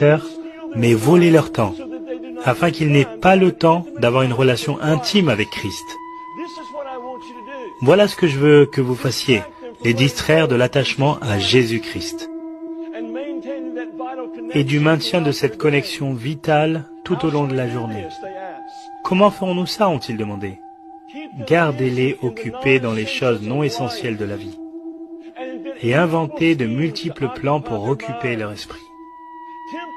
pasteurs, mais voler leur temps, afin qu'ils n'aient pas le temps d'avoir une relation intime avec Christ. Voilà ce que je veux que vous fassiez, les distraire de l'attachement à Jésus-Christ et du maintien de cette connexion vitale tout au long de la journée. Comment ferons-nous ça, ont-ils demandé? Gardez-les occupés dans les choses non essentielles de la vie et inventez de multiples plans pour occuper leur esprit.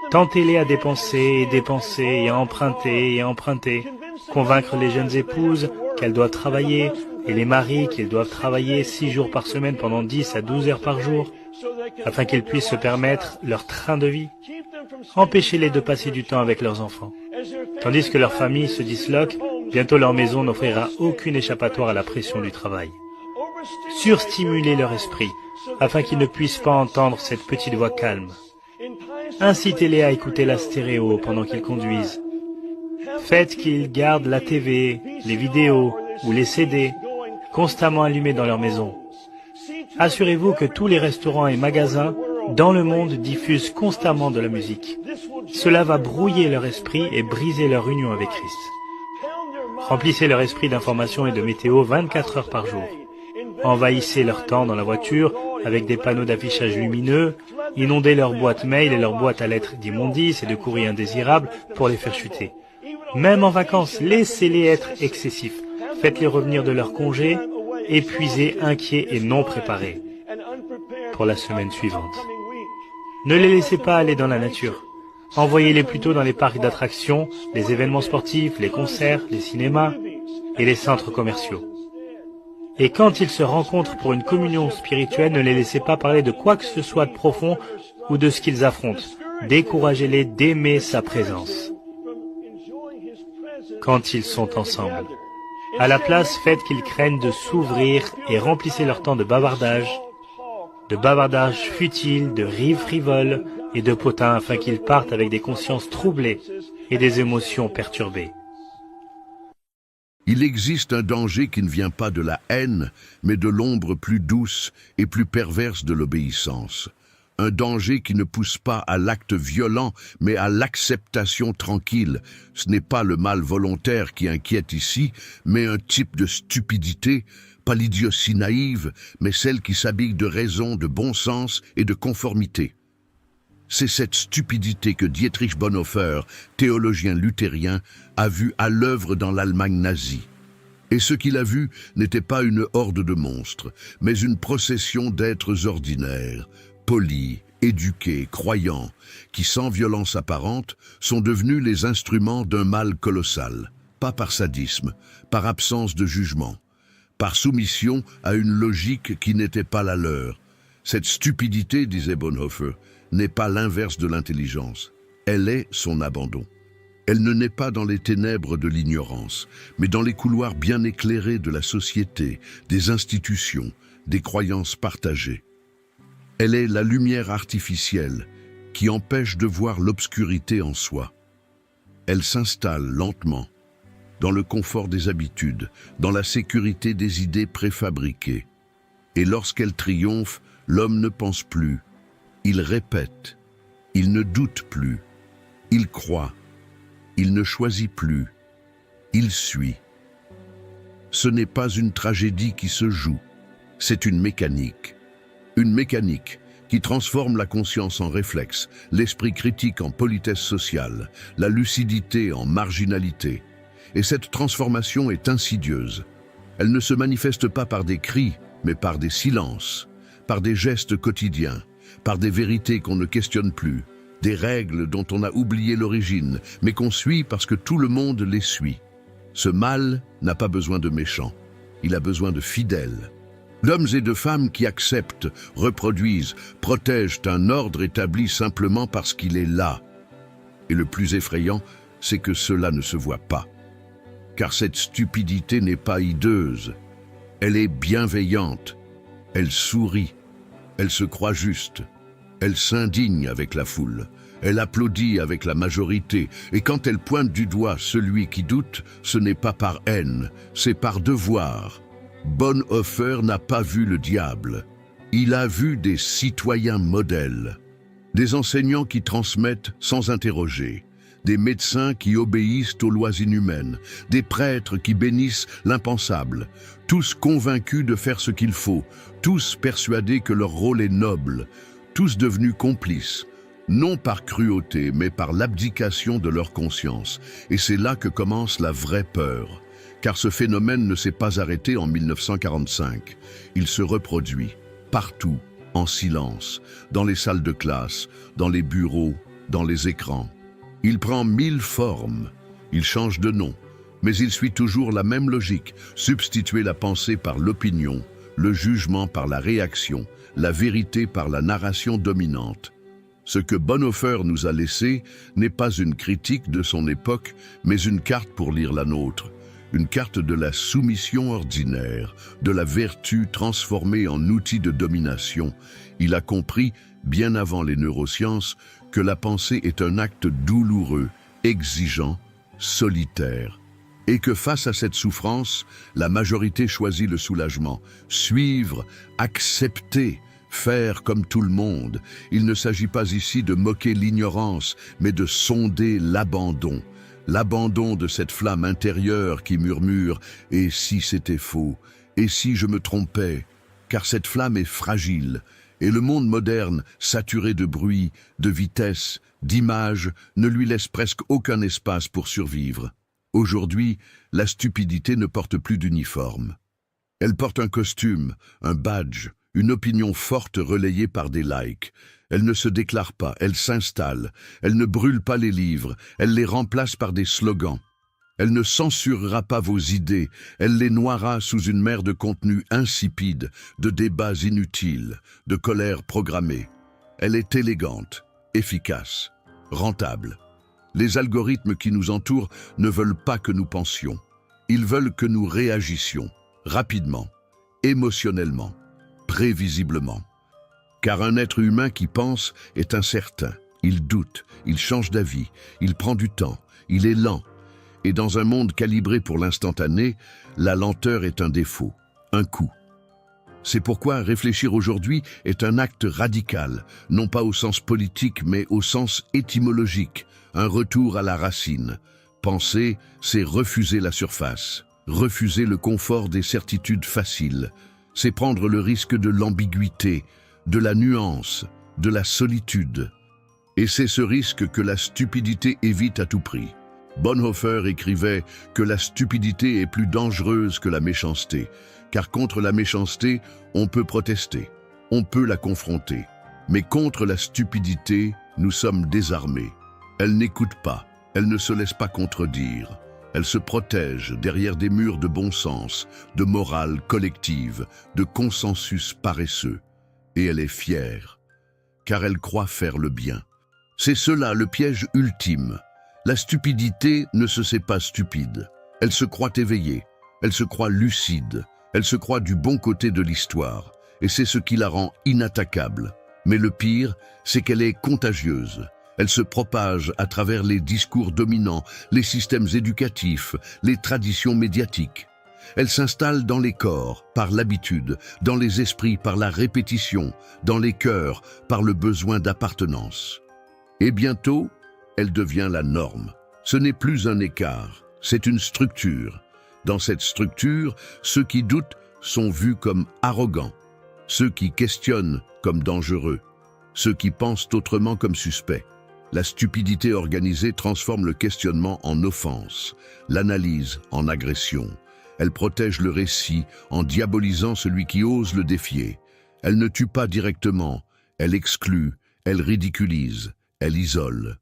Tentez-les à dépenser et dépenser et à emprunter et à emprunter, convaincre les jeunes épouses qu'elles doivent travailler et les maris qu'ils doivent travailler 6 jours par semaine pendant 10 à 12 heures par jour, afin qu'ils puissent se permettre leur train de vie. Empêchez-les de passer du temps avec leurs enfants. Tandis que leur famille se disloque, bientôt leur maison n'offrira aucune échappatoire à la pression du travail. Surstimulez leur esprit, afin qu'ils ne puissent pas entendre cette petite voix calme. Incitez-les à écouter la stéréo pendant qu'ils conduisent. Faites qu'ils gardent la TV, les vidéos ou les CD constamment allumés dans leur maison. Assurez-vous que tous les restaurants et magasins dans le monde diffusent constamment de la musique. Cela va brouiller leur esprit et briser leur union avec Christ. Remplissez leur esprit d'informations et de météo 24 heures par jour. Envahissez leur temps dans la voiture avec des panneaux d'affichage lumineux, inondez leur boîte mail et leur boîte à lettres d'immondices et de courriers indésirables pour les faire chuter. Même en vacances, laissez-les être excessifs. Faites-les revenir de leur congé, épuisés, inquiets et non préparés pour la semaine suivante. Ne les laissez pas aller dans la nature. Envoyez-les plutôt dans les parcs d'attractions, les événements sportifs, les concerts, les cinémas et les centres commerciaux. Et quand ils se rencontrent pour une communion spirituelle, ne les laissez pas parler de quoi que ce soit de profond ou de ce qu'ils affrontent. Découragez-les d'aimer sa présence quand ils sont ensemble. À la place, faites qu'ils craignent de s'ouvrir et remplissez leur temps de bavardage futiles, de rires frivoles et de potins afin qu'ils partent avec des consciences troublées et des émotions perturbées. Il existe un danger qui ne vient pas de la haine, mais de l'ombre plus douce et plus perverse de l'obéissance. Un danger qui ne pousse pas à l'acte violent, mais à l'acceptation tranquille. Ce n'est pas le mal volontaire qui inquiète ici, mais un type de stupidité, pas l'idiotie naïve, mais celle qui s'habille de raison, de bon sens et de conformité. C'est cette stupidité que Dietrich Bonhoeffer, théologien luthérien, a vue à l'œuvre dans l'Allemagne nazie. Et ce qu'il a vu n'était pas une horde de monstres, mais une procession d'êtres ordinaires, polis, éduqués, croyants, qui, sans violence apparente, sont devenus les instruments d'un mal colossal, pas par sadisme, par absence de jugement, par soumission à une logique qui n'était pas la leur. Cette stupidité, disait Bonhoeffer, n'est pas l'inverse de l'intelligence, elle est son abandon. Elle ne naît pas dans les ténèbres de l'ignorance, mais dans les couloirs bien éclairés de la société, des institutions, des croyances partagées. Elle est la lumière artificielle qui empêche de voir l'obscurité en soi. Elle s'installe lentement, dans le confort des habitudes, dans la sécurité des idées préfabriquées. Et lorsqu'elle triomphe, l'homme ne pense plus. Il répète, il ne doute plus, il croit, il ne choisit plus, il suit. Ce n'est pas une tragédie qui se joue, c'est une mécanique. Une mécanique qui transforme la conscience en réflexe, l'esprit critique en politesse sociale, la lucidité en marginalité. Et cette transformation est insidieuse. Elle ne se manifeste pas par des cris, mais par des silences, par des gestes quotidiens, par des vérités qu'on ne questionne plus, des règles dont on a oublié l'origine, mais qu'on suit parce que tout le monde les suit. Ce mal n'a pas besoin de méchants, il a besoin de fidèles. D'hommes et de femmes qui acceptent, reproduisent, protègent un ordre établi simplement parce qu'il est là. Et le plus effrayant, c'est que cela ne se voit pas. Car cette stupidité n'est pas hideuse, elle est bienveillante, elle sourit, elle se croit juste, elle s'indigne avec la foule, elle applaudit avec la majorité, et quand elle pointe du doigt celui qui doute, ce n'est pas par haine, c'est par devoir. Bonhoeffer n'a pas vu le diable, il a vu des citoyens modèles, des enseignants qui transmettent sans interroger, des médecins qui obéissent aux lois inhumaines, des prêtres qui bénissent l'impensable, tous convaincus de faire ce qu'il faut, tous persuadés que leur rôle est noble, tous devenus complices, non par cruauté, mais par l'abdication de leur conscience. Et c'est là que commence la vraie peur, car ce phénomène ne s'est pas arrêté en 1945. Il se reproduit, partout, en silence, dans les salles de classe, dans les bureaux, dans les écrans. Il prend 1000 formes, il change de nom, mais il suit toujours la même logique, substituer la pensée par l'opinion, le jugement par la réaction, la vérité par la narration dominante. Ce que Bonhoeffer nous a laissé n'est pas une critique de son époque, mais une carte pour lire la nôtre. Une carte de la soumission ordinaire, de la vertu transformée en outil de domination. Il a compris, bien avant les neurosciences, que la pensée est un acte douloureux, exigeant, solitaire. Et que face à cette souffrance, la majorité choisit le soulagement. Suivre, accepter, faire comme tout le monde. Il ne s'agit pas ici de moquer l'ignorance, mais de sonder l'abandon. L'abandon de cette flamme intérieure qui murmure « Et si c'était faux? Et si je me trompais ?» Car cette flamme est fragile, et le monde moderne, saturé de bruit, de vitesse, d'images, ne lui laisse presque aucun espace pour survivre. Aujourd'hui, la stupidité ne porte plus d'uniforme. Elle porte un costume, un badge, une opinion forte relayée par des likes. Elle ne se déclare pas, elle s'installe. Elle ne brûle pas les livres, elle les remplace par des slogans. Elle ne censurera pas vos idées, elle les noiera sous une mer de contenus insipides, de débats inutiles, de colère programmée. Elle est élégante, efficace, rentable. Les algorithmes qui nous entourent ne veulent pas que nous pensions. Ils veulent que nous réagissions, rapidement, émotionnellement, prévisiblement. Car un être humain qui pense est incertain, il doute, il change d'avis, il prend du temps, il est lent. Et dans un monde calibré pour l'instantané, la lenteur est un défaut, un coût. C'est pourquoi réfléchir aujourd'hui est un acte radical, non pas au sens politique mais au sens étymologique, un retour à la racine. Penser, c'est refuser la surface, refuser le confort des certitudes faciles, c'est prendre le risque de l'ambiguïté, de la nuance, de la solitude. Et c'est ce risque que la stupidité évite à tout prix. Bonhoeffer écrivait que la stupidité est plus dangereuse que la méchanceté, car contre la méchanceté, on peut protester, on peut la confronter. Mais contre la stupidité, nous sommes désarmés. Elle n'écoute pas, elle ne se laisse pas contredire. Elle se protège derrière des murs de bon sens, de morale collective, de consensus paresseux. Et elle est fière, car elle croit faire le bien. C'est cela le piège ultime. La stupidité ne se sait pas stupide. Elle se croit éveillée, elle se croit lucide, elle se croit du bon côté de l'histoire. Et c'est ce qui la rend inattaquable. Mais le pire, c'est qu'elle est contagieuse. Elle se propage à travers les discours dominants, les systèmes éducatifs, les traditions médiatiques. Elle s'installe dans les corps, par l'habitude, dans les esprits, par la répétition, dans les cœurs, par le besoin d'appartenance. Et bientôt, elle devient la norme. Ce n'est plus un écart, c'est une structure. Dans cette structure, ceux qui doutent sont vus comme arrogants, ceux qui questionnent comme dangereux, ceux qui pensent autrement comme suspects. La stupidité organisée transforme le questionnement en offense, l'analyse en agression. Elle protège le récit en diabolisant celui qui ose le défier. Elle ne tue pas directement, elle exclut, elle ridiculise, elle isole.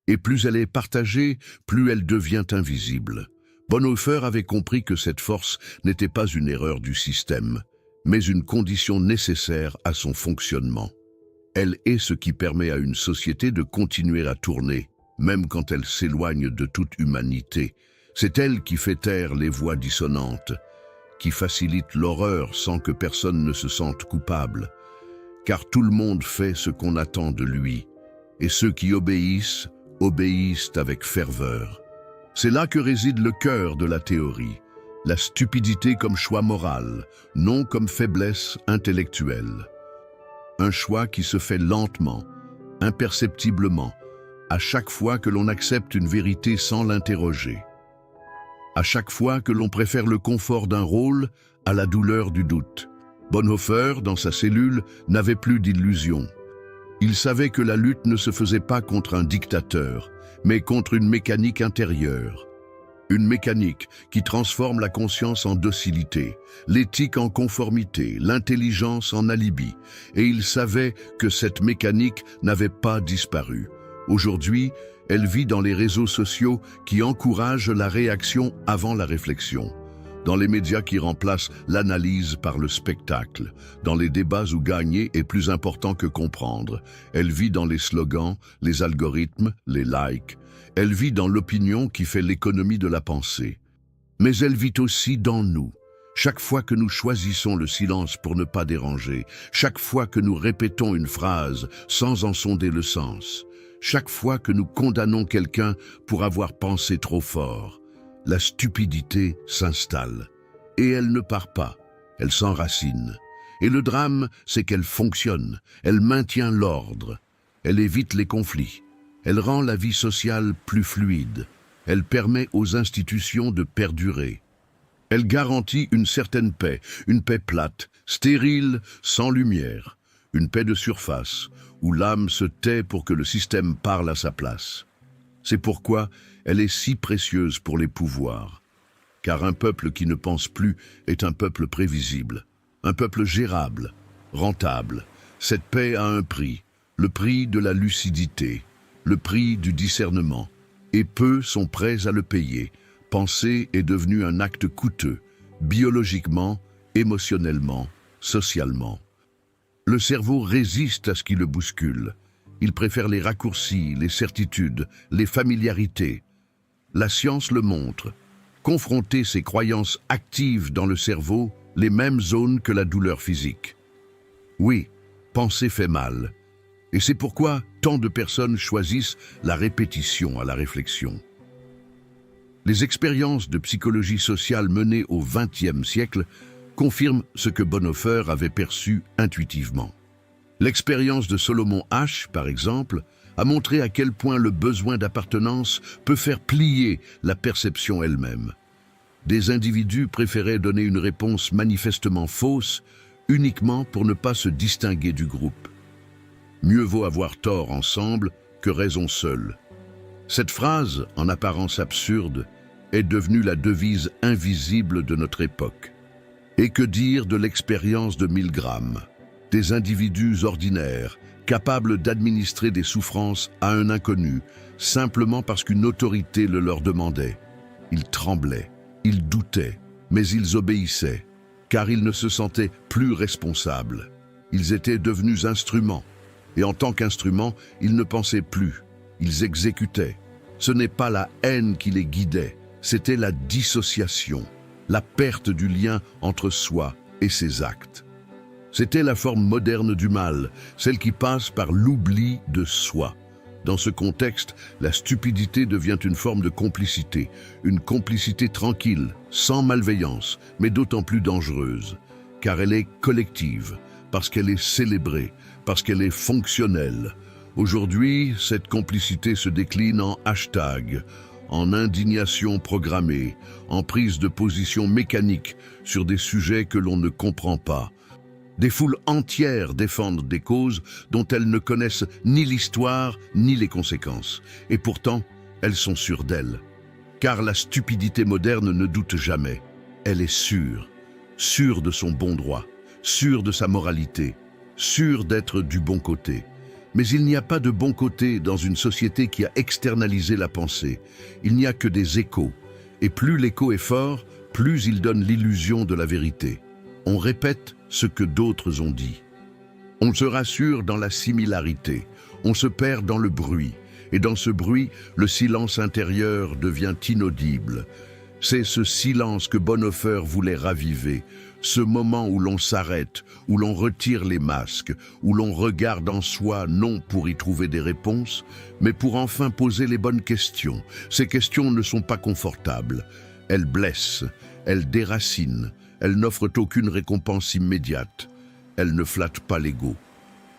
Et plus elle est partagée, plus elle devient invisible. Bonhoeffer avait compris que cette force n'était pas une erreur du système, mais une condition nécessaire à son fonctionnement. Elle est ce qui permet à une société de continuer à tourner, même quand elle s'éloigne de toute humanité. C'est elle qui fait taire les voix dissonantes, qui facilite l'horreur sans que personne ne se sente coupable. Car tout le monde fait ce qu'on attend de lui, et ceux qui obéissent, obéissent avec ferveur. C'est là que réside le cœur de la théorie, la stupidité comme choix moral, non comme faiblesse intellectuelle. Un choix qui se fait lentement, imperceptiblement, à chaque fois que l'on accepte une vérité sans l'interroger. À chaque fois que l'on préfère le confort d'un rôle à la douleur du doute. Bonhoeffer, dans sa cellule, n'avait plus d'illusions. Il savait que la lutte ne se faisait pas contre un dictateur, mais contre une mécanique intérieure. Une mécanique qui transforme la conscience en docilité, l'éthique en conformité, l'intelligence en alibi. Et il savait que cette mécanique n'avait pas disparu. Aujourd'hui, elle vit dans les réseaux sociaux qui encouragent la réaction avant la réflexion, dans les médias qui remplacent l'analyse par le spectacle, dans les débats où gagner est plus important que comprendre. Elle vit dans les slogans, les algorithmes, les likes. Elle vit dans l'opinion qui fait l'économie de la pensée. Mais elle vit aussi dans nous. Chaque fois que nous choisissons le silence pour ne pas déranger, chaque fois que nous répétons une phrase sans en sonder le sens, chaque fois que nous condamnons quelqu'un pour avoir pensé trop fort, la stupidité s'installe. Et elle ne part pas, elle s'enracine. Et le drame, c'est qu'elle fonctionne, elle maintient l'ordre, elle évite les conflits, elle rend la vie sociale plus fluide, elle permet aux institutions de perdurer. Elle garantit une certaine paix, une paix plate, stérile, sans lumière, une paix de surface, où l'âme se tait pour que le système parle à sa place. C'est pourquoi elle est si précieuse pour les pouvoirs. Car un peuple qui ne pense plus est un peuple prévisible, un peuple gérable, rentable. Cette paix a un prix, le prix de la lucidité, le prix du discernement, et peu sont prêts à le payer. Penser est devenu un acte coûteux, biologiquement, émotionnellement, socialement. Le cerveau résiste à ce qui le bouscule. Il préfère les raccourcis, les certitudes, les familiarités. La science le montre. Confronter ces croyances actives dans le cerveau les mêmes zones que la douleur physique. Oui, penser fait mal. Et c'est pourquoi tant de personnes choisissent la répétition à la réflexion. Les expériences de psychologie sociale menées au XXe siècle confirment ce que Bonhoeffer avait perçu intuitivement. L'expérience de Solomon Asch, par exemple, a montré à quel point le besoin d'appartenance peut faire plier la perception elle-même. Des individus préféraient donner une réponse manifestement fausse uniquement pour ne pas se distinguer du groupe. Mieux vaut avoir tort ensemble que raison seule. Cette phrase, en apparence absurde, est devenue la devise invisible de notre époque. Et que dire de l'expérience de Milgram, des individus ordinaires, capables d'administrer des souffrances à un inconnu, simplement parce qu'une autorité le leur demandait. Ils tremblaient, ils doutaient, mais ils obéissaient, car ils ne se sentaient plus responsables. Ils étaient devenus instruments, et en tant qu'instruments, ils ne pensaient plus, ils exécutaient. Ce n'est pas la haine qui les guidait, c'était la dissociation, la perte du lien entre soi et ses actes. C'était la forme moderne du mal, celle qui passe par l'oubli de soi. Dans ce contexte, la stupidité devient une forme de complicité, une complicité tranquille, sans malveillance, mais d'autant plus dangereuse, car elle est collective, parce qu'elle est célébrée, parce qu'elle est fonctionnelle. Aujourd'hui, cette complicité se décline en hashtag, en indignation programmée, en prise de position mécanique sur des sujets que l'on ne comprend pas. Des foules entières défendent des causes dont elles ne connaissent ni l'histoire ni les conséquences. Et pourtant, elles sont sûres d'elles. Car la stupidité moderne ne doute jamais. Elle est sûre de son bon droit, sûre de sa moralité, sûre d'être du bon côté. Mais il n'y a pas de bon côté dans une société qui a externalisé la pensée. Il n'y a que des échos. Et plus l'écho est fort, plus il donne l'illusion de la vérité. On répète ce que d'autres ont dit. On se rassure dans la similarité. On se perd dans le bruit. Et dans ce bruit, le silence intérieur devient inaudible. C'est ce silence que Bonhoeffer voulait raviver. Ce moment où l'on s'arrête, où l'on retire les masques, où l'on regarde en soi non pour y trouver des réponses, mais pour enfin poser les bonnes questions. Ces questions ne sont pas confortables. Elles blessent, elles déracinent, elles n'offrent aucune récompense immédiate. Elles ne flattent pas l'ego.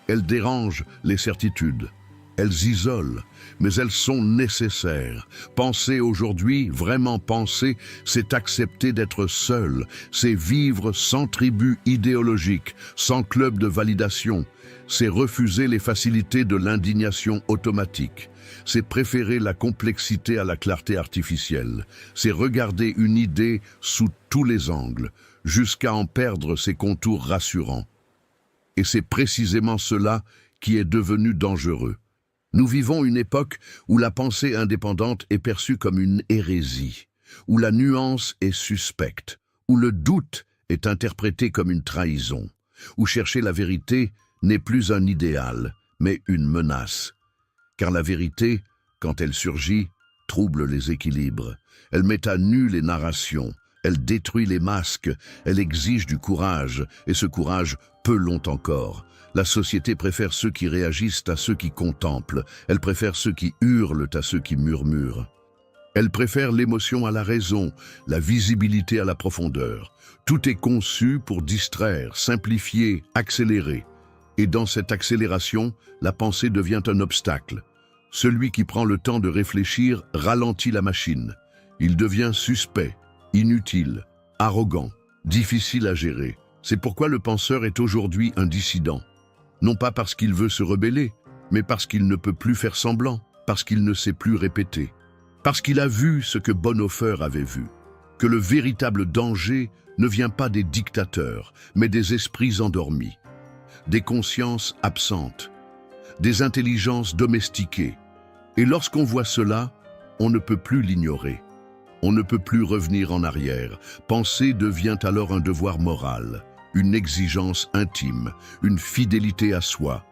Elles dérangent les certitudes. Elles isolent, mais elles sont nécessaires. Penser aujourd'hui, vraiment penser, c'est accepter d'être seul, c'est vivre sans tribu idéologique, sans club de validation, c'est refuser les facilités de l'indignation automatique, c'est préférer la complexité à la clarté artificielle, c'est regarder une idée sous tous les angles, jusqu'à en perdre ses contours rassurants. Et c'est précisément cela qui est devenu dangereux. Nous vivons une époque où la pensée indépendante est perçue comme une hérésie, où la nuance est suspecte, où le doute est interprété comme une trahison, où chercher la vérité n'est plus un idéal, mais une menace. Car la vérité, quand elle surgit, trouble les équilibres. Elle met à nu les narrations, elle détruit les masques, elle exige du courage, et ce courage, peu long encore. La société préfère ceux qui réagissent à ceux qui contemplent. Elle préfère ceux qui hurlent à ceux qui murmurent. Elle préfère l'émotion à la raison, la visibilité à la profondeur. Tout est conçu pour distraire, simplifier, accélérer. Et dans cette accélération, la pensée devient un obstacle. Celui qui prend le temps de réfléchir ralentit la machine. Il devient suspect, inutile, arrogant, difficile à gérer. C'est pourquoi le penseur est aujourd'hui un dissident. Non pas parce qu'il veut se rebeller, mais parce qu'il ne peut plus faire semblant, parce qu'il ne sait plus répéter. Parce qu'il a vu ce que Bonhoeffer avait vu, que le véritable danger ne vient pas des dictateurs, mais des esprits endormis, des consciences absentes, des intelligences domestiquées. Et lorsqu'on voit cela, on ne peut plus l'ignorer. On ne peut plus revenir en arrière. Penser devient alors un devoir moral, une exigence intime, une fidélité à soi.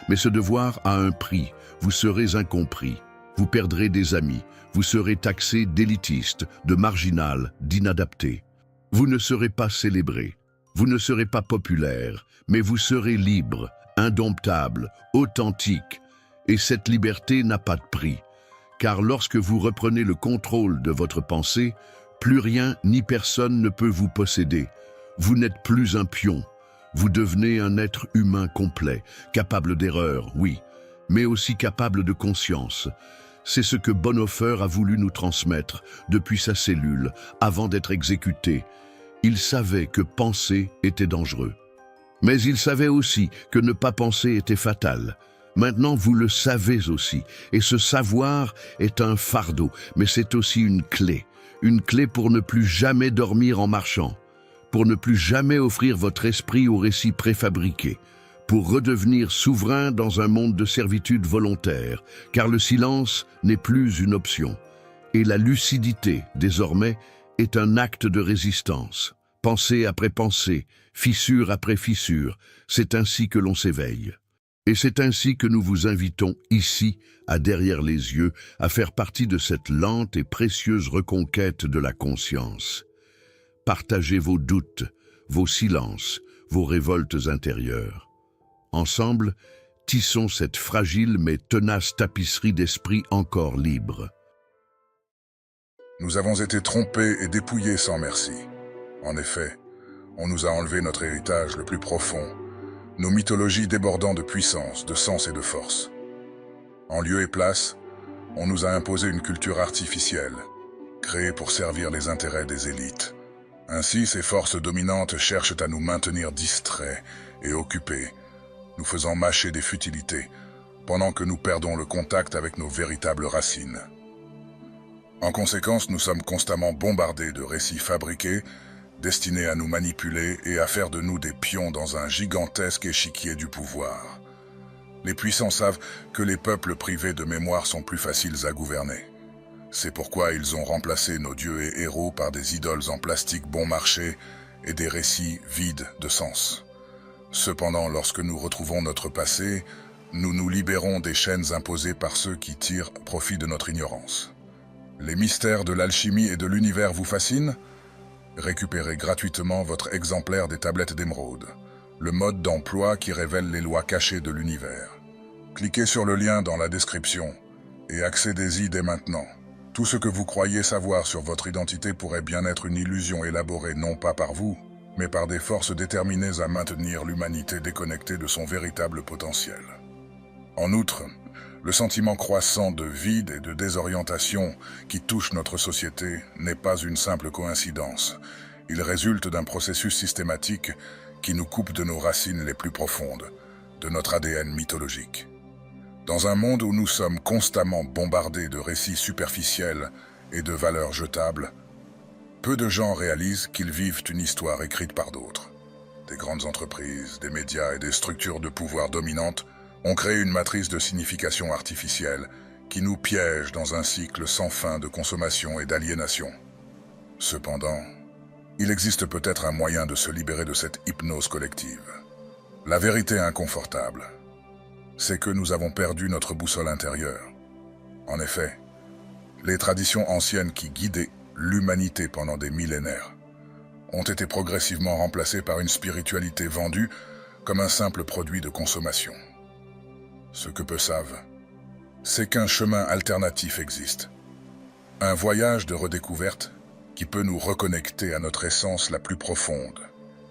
Mais ce devoir a un prix. Vous serez incompris, vous perdrez des amis, vous serez taxé d'élitiste, de marginal, d'inadapté. Vous ne serez pas célébré, vous ne serez pas populaire, mais vous serez libre, indomptable, authentique. Et cette liberté n'a pas de prix, car lorsque vous reprenez le contrôle de votre pensée, plus rien ni personne ne peut vous posséder. Vous n'êtes plus un pion, vous devenez un être humain complet, capable d'erreur, oui, mais aussi capable de conscience. C'est ce que Bonhoeffer a voulu nous transmettre depuis sa cellule, avant d'être exécuté. Il savait que penser était dangereux. Mais il savait aussi que ne pas penser était fatal. Maintenant, vous le savez aussi, et ce savoir est un fardeau, mais c'est aussi une clé pour ne plus jamais dormir en marchant, pour ne plus jamais offrir votre esprit aux récits préfabriqués, pour redevenir souverain dans un monde de servitude volontaire, car le silence n'est plus une option, et la lucidité, désormais, est un acte de résistance. Pensée après pensée, fissure après fissure, c'est ainsi que l'on s'éveille. Et c'est ainsi que nous vous invitons ici, à Derrière les yeux, à faire partie de cette lente et précieuse reconquête de la conscience. Partagez vos doutes, vos silences, vos révoltes intérieures. Ensemble, tissons cette fragile mais tenace tapisserie d'esprit encore libre. Nous avons été trompés et dépouillés sans merci. En effet, on nous a enlevé notre héritage le plus profond, nos mythologies débordant de puissance, de sens et de force. En lieu et place, on nous a imposé une culture artificielle, créée pour servir les intérêts des élites. Ainsi, ces forces dominantes cherchent à nous maintenir distraits et occupés, nous faisant mâcher des futilités, pendant que nous perdons le contact avec nos véritables racines. En conséquence, nous sommes constamment bombardés de récits fabriqués, destinés à nous manipuler et à faire de nous des pions dans un gigantesque échiquier du pouvoir. Les puissants savent que les peuples privés de mémoire sont plus faciles à gouverner. C'est pourquoi ils ont remplacé nos dieux et héros par des idoles en plastique bon marché et des récits vides de sens. Cependant, lorsque nous retrouvons notre passé, nous nous libérons des chaînes imposées par ceux qui tirent profit de notre ignorance. Les mystères de l'alchimie et de l'univers vous fascinent ? Récupérez gratuitement votre exemplaire des tablettes d'émeraude, le mode d'emploi qui révèle les lois cachées de l'univers. Cliquez sur le lien dans la description et accédez-y dès maintenant. Tout ce que vous croyez savoir sur votre identité pourrait bien être une illusion élaborée non pas par vous, mais par des forces déterminées à maintenir l'humanité déconnectée de son véritable potentiel. En outre, Le sentiment croissant de vide et de désorientation qui touche notre société n'est pas une simple coïncidence. Il résulte d'un processus systématique qui nous coupe de nos racines les plus profondes, de notre ADN mythologique. Dans un monde où nous sommes constamment bombardés de récits superficiels et de valeurs jetables, peu de gens réalisent qu'ils vivent une histoire écrite par d'autres. Des grandes entreprises, des médias et des structures de pouvoir dominantes ont créé une matrice de signification artificielle qui nous piège dans un cycle sans fin de consommation et d'aliénation. Cependant, il existe peut-être un moyen de se libérer de cette hypnose collective. La vérité inconfortable, c'est que nous avons perdu notre boussole intérieure. En effet, les traditions anciennes qui guidaient l'humanité pendant des millénaires ont été progressivement remplacées par une spiritualité vendue comme un simple produit de consommation. Ce que peu savent, c'est qu'un chemin alternatif existe. Un voyage de redécouverte qui peut nous reconnecter à notre essence la plus profonde.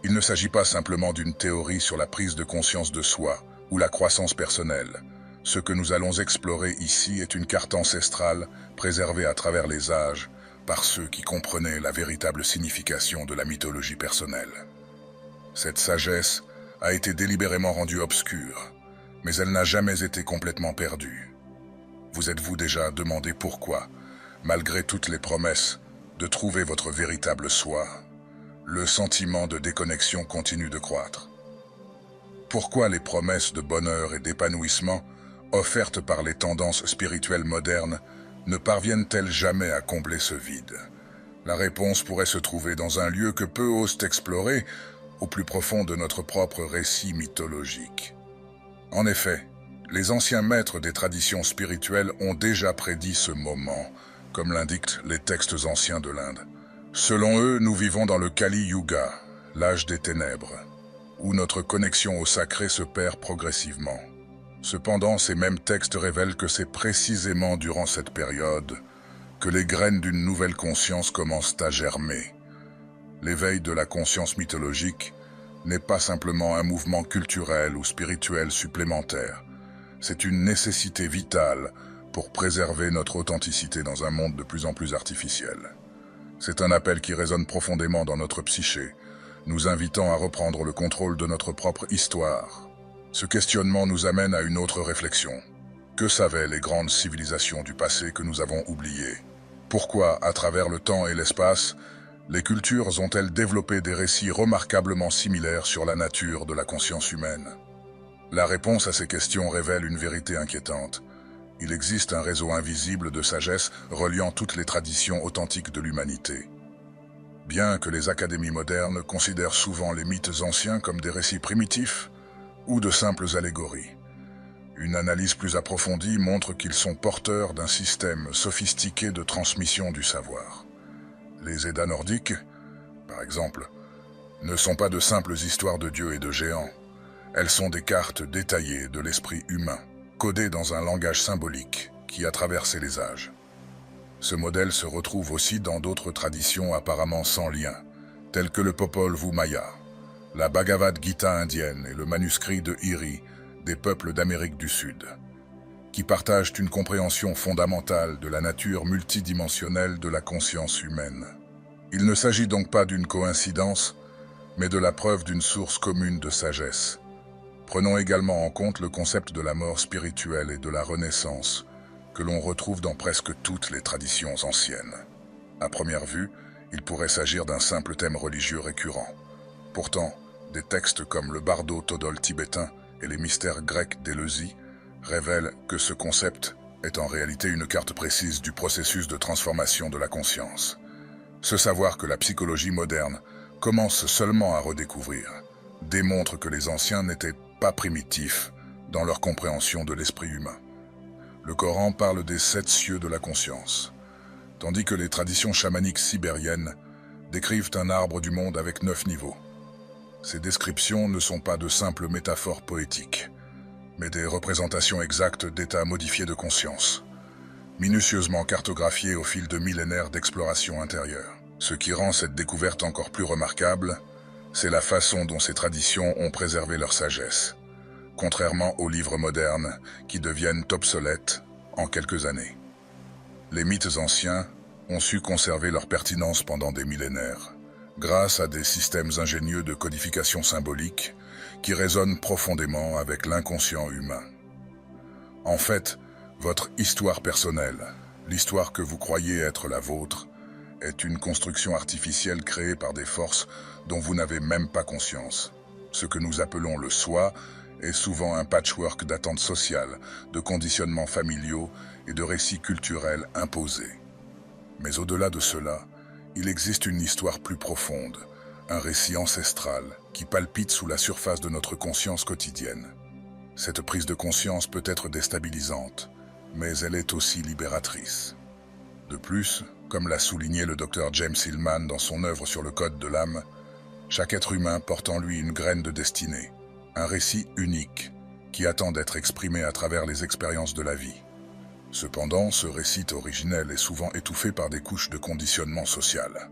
Il ne s'agit pas simplement d'une théorie sur la prise de conscience de soi ou la croissance personnelle. Ce que nous allons explorer ici est une carte ancestrale préservée à travers les âges par ceux qui comprenaient la véritable signification de la mythologie personnelle. Cette sagesse a été délibérément rendue obscure, mais elle n'a jamais été complètement perdue. Vous êtes-vous déjà demandé pourquoi, malgré toutes les promesses de trouver votre véritable soi, le sentiment de déconnexion continue de croître? Pourquoi les promesses de bonheur et d'épanouissement offertes par les tendances spirituelles modernes ne parviennent-elles jamais à combler ce vide? La réponse pourrait se trouver dans un lieu que peu osent explorer, au plus profond de notre propre récit mythologique. En effet, les anciens maîtres des traditions spirituelles ont déjà prédit ce moment, comme l'indiquent les textes anciens de l'Inde. Selon eux, nous vivons dans le Kali Yuga, l'âge des ténèbres, où notre connexion au sacré se perd progressivement. Cependant, ces mêmes textes révèlent que c'est précisément durant cette période que les graines d'une nouvelle conscience commencent à germer. L'éveil de la conscience mythologique n'est pas simplement un mouvement culturel ou spirituel supplémentaire. C'est une nécessité vitale pour préserver notre authenticité dans un monde de plus en plus artificiel. C'est un appel qui résonne profondément dans notre psyché, nous invitant à reprendre le contrôle de notre propre histoire. Ce questionnement nous amène à une autre réflexion. Que savaient les grandes civilisations du passé que nous avons oubliées? Pourquoi, à travers le temps et l'espace, les cultures ont-elles développé des récits remarquablement similaires sur la nature de la conscience humaine? La réponse à ces questions révèle une vérité inquiétante. Il existe un réseau invisible de sagesse reliant toutes les traditions authentiques de l'humanité. Bien que les académies modernes considèrent souvent les mythes anciens comme des récits primitifs ou de simples allégories, une analyse plus approfondie montre qu'ils sont porteurs d'un système sophistiqué de transmission du savoir. Les Eddas nordiques, par exemple, ne sont pas de simples histoires de dieux et de géants. Elles sont des cartes détaillées de l'esprit humain, codées dans un langage symbolique qui a traversé les âges. Ce modèle se retrouve aussi dans d'autres traditions apparemment sans lien, telles que le Popol Vuh Maya, la Bhagavad Gita indienne et le manuscrit de Iri des peuples d'Amérique du Sud, qui partagent une compréhension fondamentale de la nature multidimensionnelle de la conscience humaine. Il ne s'agit donc pas d'une coïncidence, mais de la preuve d'une source commune de sagesse. Prenons également en compte le concept de la mort spirituelle et de la renaissance, que l'on retrouve dans presque toutes les traditions anciennes. À première vue, il pourrait s'agir d'un simple thème religieux récurrent. Pourtant, des textes comme le Bardo Todol tibétain et les mystères grecs d'Éleusis révèlent que ce concept est en réalité une carte précise du processus de transformation de la conscience. Ce savoir que la psychologie moderne commence seulement à redécouvrir démontre que les anciens n'étaient pas primitifs dans leur compréhension de l'esprit humain. Le Coran parle des 7 cieux de la conscience, tandis que les traditions chamaniques sibériennes décrivent un arbre du monde avec 9 niveaux. Ces descriptions ne sont pas de simples métaphores poétiques, mais des représentations exactes d'états modifiés de conscience, minutieusement cartographiés au fil de millénaires d'exploration intérieure. Ce qui rend cette découverte encore plus remarquable, c'est la façon dont ces traditions ont préservé leur sagesse. contrairement aux livres modernes qui deviennent obsolètes en quelques années. Les mythes anciens ont su conserver leur pertinence pendant des millénaires, grâce à des systèmes ingénieux de codification symbolique qui résonnent profondément avec l'inconscient humain. En fait, votre histoire personnelle, l'histoire que vous croyez être la vôtre, est une construction artificielle créée par des forces dont vous n'avez même pas conscience. Ce que nous appelons le soi est souvent un patchwork d'attentes sociales, de conditionnements familiaux et de récits culturels imposés. Mais au-delà de cela, il existe une histoire plus profonde, un récit ancestral qui palpite sous la surface de notre conscience quotidienne. Cette prise de conscience peut être déstabilisante, mais elle est aussi libératrice. De plus, comme l'a souligné le Dr James Hillman dans son œuvre sur le code de l'âme, chaque être humain porte en lui une graine de destinée, un récit unique qui attend d'être exprimé à travers les expériences de la vie. Cependant, ce récit originel est souvent étouffé par des couches de conditionnement social.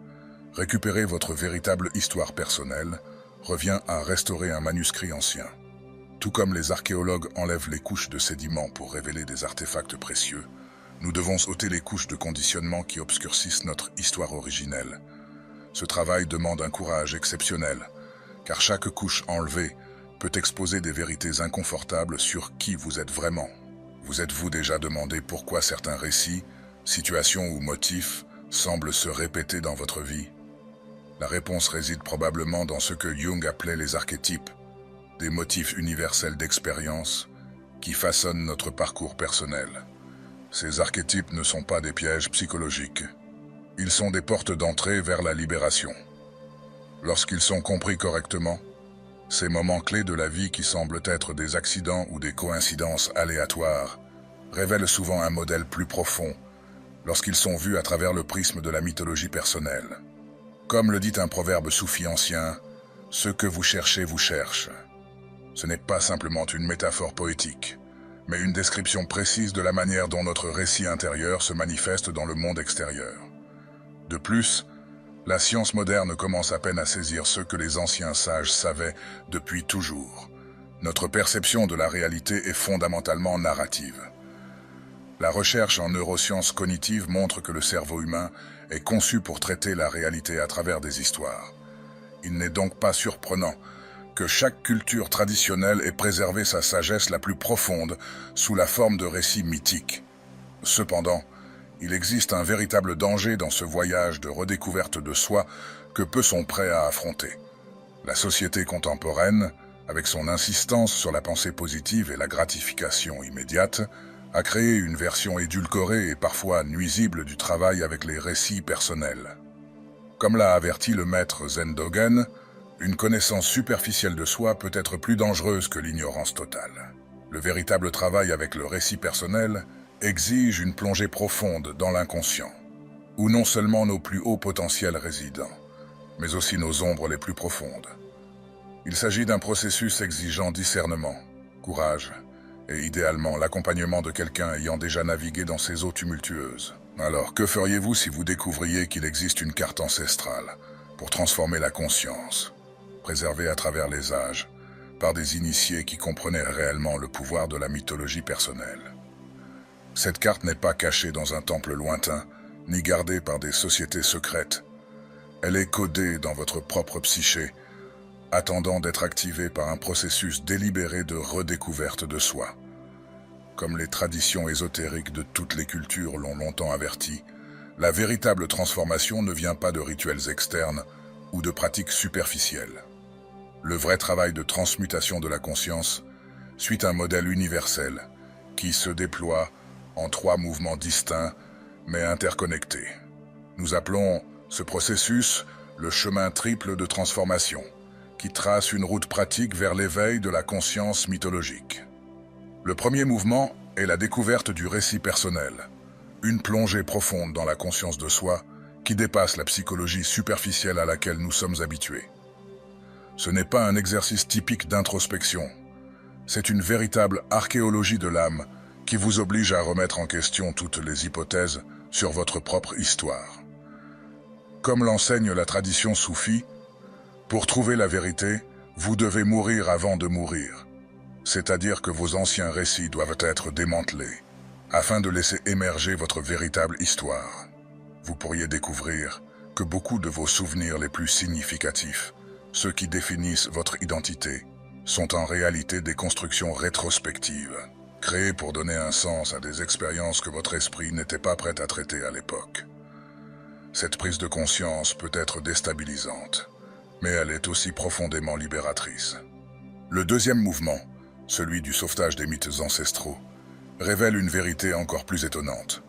Récupérer votre véritable histoire personnelle revient à restaurer un manuscrit ancien. Tout comme les archéologues enlèvent les couches de sédiments pour révéler des artefacts précieux, nous devons ôter les couches de conditionnement qui obscurcissent notre histoire originelle. Ce travail demande un courage exceptionnel, car chaque couche enlevée peut exposer des vérités inconfortables sur qui vous êtes vraiment. Vous êtes-vous déjà demandé pourquoi certains récits, situations ou motifs semblent se répéter dans votre vie? La réponse réside probablement dans ce que Jung appelait les archétypes, des motifs universels d'expérience qui façonnent notre parcours personnel. Ces archétypes ne sont pas des pièges psychologiques. Ils sont des portes d'entrée vers la libération. Lorsqu'ils sont compris correctement, ces moments clés de la vie qui semblent être des accidents ou des coïncidences aléatoires révèlent souvent un modèle plus profond lorsqu'ils sont vus à travers le prisme de la mythologie personnelle. Comme le dit un proverbe soufi ancien, « Ce que vous cherchez vous cherche ». Ce n'est pas simplement une métaphore poétique, mais une description précise de la manière dont notre récit intérieur se manifeste dans le monde extérieur. De plus, la science moderne commence à peine à saisir ce que les anciens sages savaient depuis toujours. Notre perception de la réalité est fondamentalement narrative. La recherche en neurosciences cognitives montre que le cerveau humain est conçu pour traiter la réalité à travers des histoires. Il n'est donc pas surprenant que chaque culture traditionnelle ait préservé sa sagesse la plus profonde sous la forme de récits mythiques. Cependant, il existe un véritable danger dans ce voyage de redécouverte de soi que peu sont prêts à affronter. La société contemporaine, avec son insistance sur la pensée positive et la gratification immédiate, a créé une version édulcorée et parfois nuisible du travail avec les récits personnels. Comme l'a averti le maître Zen Dogen, une connaissance superficielle de soi peut être plus dangereuse que l'ignorance totale. Le véritable travail avec le récit personnel exige une plongée profonde dans l'inconscient, où non seulement nos plus hauts potentiels résident, mais aussi nos ombres les plus profondes. Il s'agit d'un processus exigeant discernement, courage et idéalement l'accompagnement de quelqu'un ayant déjà navigué dans ces eaux tumultueuses. Alors, que feriez-vous si vous découvriez qu'il existe une carte ancestrale pour transformer la conscience, préservée à travers les âges, par des initiés qui comprenaient réellement le pouvoir de la mythologie personnelle? Cette carte n'est pas cachée dans un temple lointain, ni gardée par des sociétés secrètes. Elle est codée dans votre propre psyché, attendant d'être activée par un processus délibéré de redécouverte de soi. Comme les traditions ésotériques de toutes les cultures l'ont longtemps averti, la véritable transformation ne vient pas de rituels externes ou de pratiques superficielles. Le vrai travail de transmutation de la conscience suit un modèle universel qui se déploie en 3 mouvements distincts mais interconnectés. Nous appelons ce processus le chemin triple de transformation, qui trace une route pratique vers l'éveil de la conscience mythologique. Le premier mouvement est la découverte du récit personnel, une plongée profonde dans la conscience de soi qui dépasse la psychologie superficielle à laquelle nous sommes habitués. Ce n'est pas un exercice typique d'introspection, c'est une véritable archéologie de l'âme qui vous oblige à remettre en question toutes les hypothèses sur votre propre histoire. Comme l'enseigne la tradition soufie, pour trouver la vérité, vous devez mourir avant de mourir. C'est-à-dire que vos anciens récits doivent être démantelés, afin de laisser émerger votre véritable histoire. Vous pourriez découvrir que beaucoup de vos souvenirs les plus significatifs, ceux qui définissent votre identité, sont en réalité des constructions rétrospectives, créées pour donner un sens à des expériences que votre esprit n'était pas prêt à traiter à l'époque. Cette prise de conscience peut être déstabilisante, mais elle est aussi profondément libératrice. Le deuxième mouvement, celui du sauvetage des mythes ancestraux, révèle une vérité encore plus étonnante.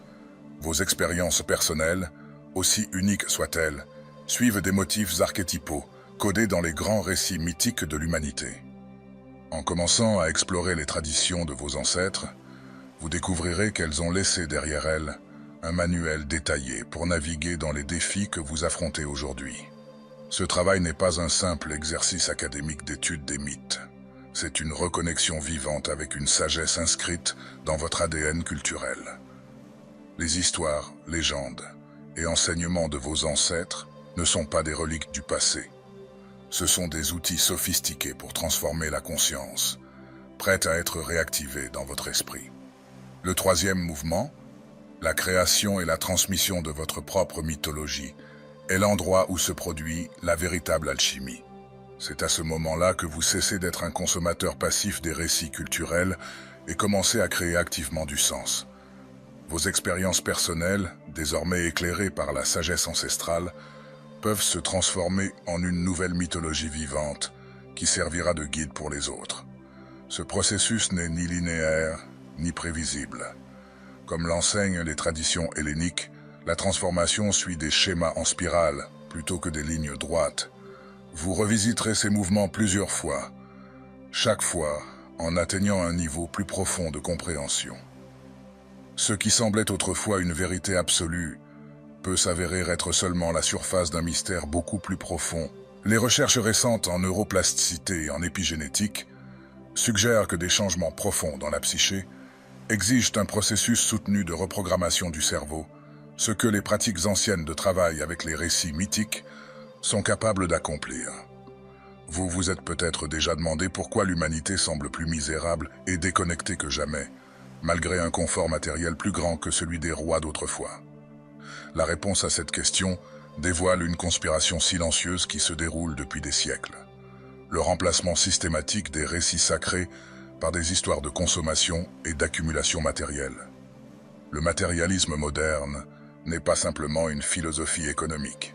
Vos expériences personnelles, aussi uniques soient-elles, suivent des motifs archétypaux, codés dans les grands récits mythiques de l'humanité. En commençant à explorer les traditions de vos ancêtres, vous découvrirez qu'elles ont laissé derrière elles un manuel détaillé pour naviguer dans les défis que vous affrontez aujourd'hui. Ce travail n'est pas un simple exercice académique d'étude des mythes. C'est une reconnexion vivante avec une sagesse inscrite dans votre ADN culturel. Les histoires, légendes et enseignements de vos ancêtres ne sont pas des reliques du passé. Ce sont des outils sophistiqués pour transformer la conscience, prêts à être réactivés dans votre esprit. Le troisième mouvement, la création et la transmission de votre propre mythologie, est l'endroit où se produit la véritable alchimie. C'est à ce moment-là que vous cessez d'être un consommateur passif des récits culturels et commencez à créer activement du sens. Vos expériences personnelles, désormais éclairées par la sagesse ancestrale, peuvent se transformer en une nouvelle mythologie vivante qui servira de guide pour les autres. Ce processus n'est ni linéaire, ni prévisible. Comme l'enseignent les traditions helléniques, la transformation suit des schémas en spirale plutôt que des lignes droites. Vous revisiterez ces mouvements plusieurs fois, chaque fois en atteignant un niveau plus profond de compréhension. Ce qui semblait autrefois une vérité absolue peut s'avérer être seulement la surface d'un mystère beaucoup plus profond. Les recherches récentes en neuroplasticité et en épigénétique suggèrent que des changements profonds dans la psyché exigent un processus soutenu de reprogrammation du cerveau, ce que les pratiques anciennes de travail avec les récits mythiques sont capables d'accomplir. Vous vous êtes peut-être déjà demandé pourquoi l'humanité semble plus misérable et déconnectée que jamais, malgré un confort matériel plus grand que celui des rois d'autrefois. La réponse à cette question dévoile une conspiration silencieuse qui se déroule depuis des siècles. Le remplacement systématique des récits sacrés par des histoires de consommation et d'accumulation matérielle. Le matérialisme moderne n'est pas simplement une philosophie économique.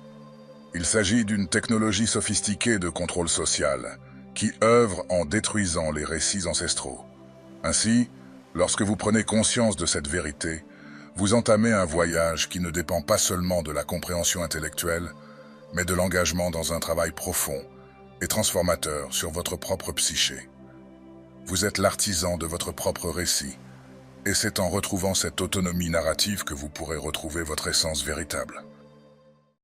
Il s'agit d'une technologie sophistiquée de contrôle social qui œuvre en détruisant les récits ancestraux. Ainsi, lorsque vous prenez conscience de cette vérité, vous entamez un voyage qui ne dépend pas seulement de la compréhension intellectuelle, mais de l'engagement dans un travail profond et transformateur sur votre propre psyché. Vous êtes l'artisan de votre propre récit, et c'est en retrouvant cette autonomie narrative que vous pourrez retrouver votre essence véritable.